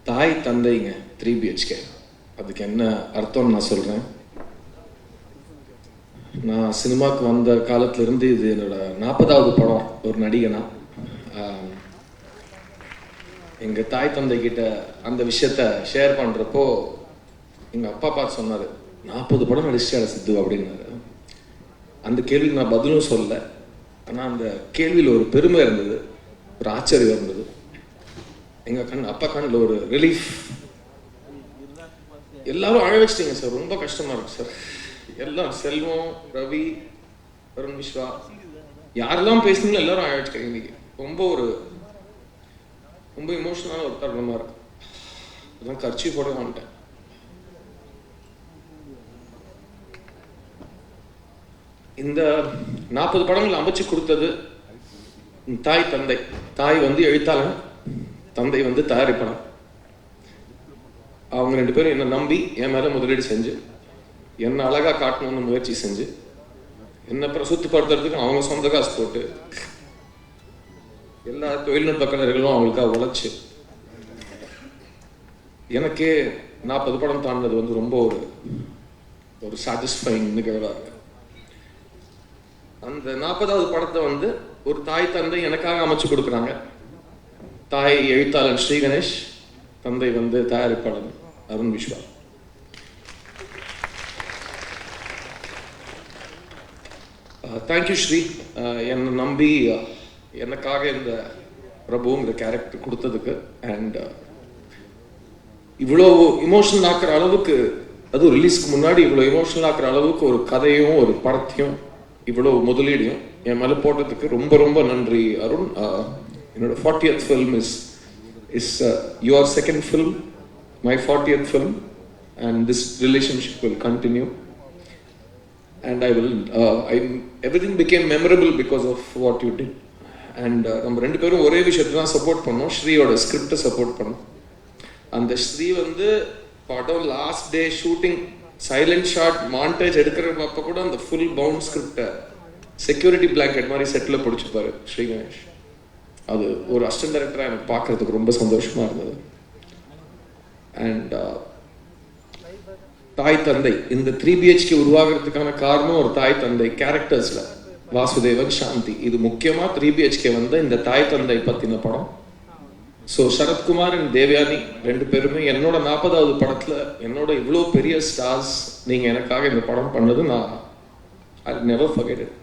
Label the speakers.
Speaker 1: தாய் தந்தைங்க 3 BHK. அதுக்கு என்ன அர்த்தம்னு நான் சொல்கிறேன். நான் சினிமாவுக்கு வந்த காலத்திலேருந்து இது என்னோட 40வது படம். ஒரு நடிகனா எங்கள் தாய் தந்தை கிட்ட அந்த விஷயத்த ஷேர் பண்ணுறப்போ எங்கள் அப்பா பார்த்து சொன்னார், 40 படம் நடிச்சிட்டாட சித்து அப்படின்னாரு. அந்த கேள்விக்கு நான் பதிலும் சொல்லலை. ஆனால் அந்த கேள்வியில் ஒரு பெருமை இருந்தது, ஒரு ஆச்சரியம் இருந்தது. எங்கள் அப்பா கண்ணில் ஒரு ரிலீஃப். எல்லாரும் அழ வச்சிட்டீங்க சார், ரொம்ப கஷ்டமாக இருக்கு சார். எல்லாம் செல்வம், ரவி, வருண் விஸ்வா, யாரெல்லாம் பேசுனீங்களோ எல்லாரும் அழ வச்சுக்கிறீங்க. இன்னைக்கு ரொம்ப இமோஷனலான ஒரு தருணமாக இருக்கு. அதான் கர்ச்சி போட மாட்டேன். இந்த 40 படங்கள் அமைச்சு கொடுத்தது தாய் தந்தை. தாய் எழுத்தாளன், தந்தை தயாரிப்பாளன். அவங்க 2 பேரும் என்னை நம்பி என் மேலே முதலீடு செஞ்சு என்னை அழகாக காட்டணும்னு முயற்சி செஞ்சு என்னை பிரசுத்தப்படுத்துறதுக்கு அவங்க சொந்த காசு போட்டு எல்லா தொழில்நுட்ப கலைஞர்களும் அவங்களுக்காக உழைச்சு எனக்கே 40 படம் தாண்டது ரொம்ப ஒரு சாட்டிஸ்ஃபைங் நிகழ்வாக இருக்கு. அந்த 40வது படத்தை ஒரு தாய் தந்தை எனக்காக அமைச்சு கொடுக்குறாங்க. தாய் எழுத்தாளன் ஸ்ரீ கணேஷ், தந்தை தயாரிப்பாளன் அருண் விஸ்வா. தேங்க்யூ ஸ்ரீ, என்னை நம்பி எனக்காக இந்த பிரபுங்கிற கேரக்டர் கொடுத்ததுக்கு. அண்ட் இவ்வளோ இமோஷனல் ஆக்குற அளவுக்கு, அதுவும் ரிலீஸ்க்கு முன்னாடி இவ்வளோ இமோஷனல் ஆக்குற அளவுக்கு ஒரு கதையும் ஒரு படத்தையும் இவ்வளோ முதலீடையும் என் மேலே போட்டதுக்கு ரொம்ப ரொம்ப நன்றி அருண். என்னோட 40th film is your second film, my 40th film, and this relationship will continue. And everything became memorable because of what you did. And நம்ம 2 பேரும் ஒரே விஷயத்தை தான் சப்போர்ட் பண்ணோம், ஸ்ரீயோட ஸ்கிரிப்டை சப்போர்ட் பண்ணோம். அந்த ஸ்ரீ படம் last day shooting silent shot montage எடுக்கிறப்ப கூட அந்த ஃபுல் பவுண்ட் ஸ்கிரிப்டை செக்யூரிட்டி பிளாங்கெட் மாதிரி செட்டில் பிடிச்சிப்பாரு ஸ்ரீ கணேஷ். அது ஒரு அசிஸ்டன்ட் டைரக்டராக எனக்கு பார்க்கறதுக்கு ரொம்ப சந்தோஷமா இருந்தது. அண்ட் தாய் தந்தை இந்த 3 BHK உருவாகிறதுக்கான காரணம் ஒரு தாய் தந்தை கேரக்டர்ஸ்ல வாசுதேவன், சாந்தி. இது முக்கியமா 3 BHK இந்த தாய் தந்தை பத்தின படம். ஸோ சரத்குமார் அண்ட் தேவயானி 2 பேருமே என்னோட 40வது படத்துல என்னோட இவ்வளோ பெரிய ஸ்டார்ஸ் நீங்க எனக்காக இந்த படம் பண்ணது நான் ஐ நெவர் ஃபர்கெட் இட்.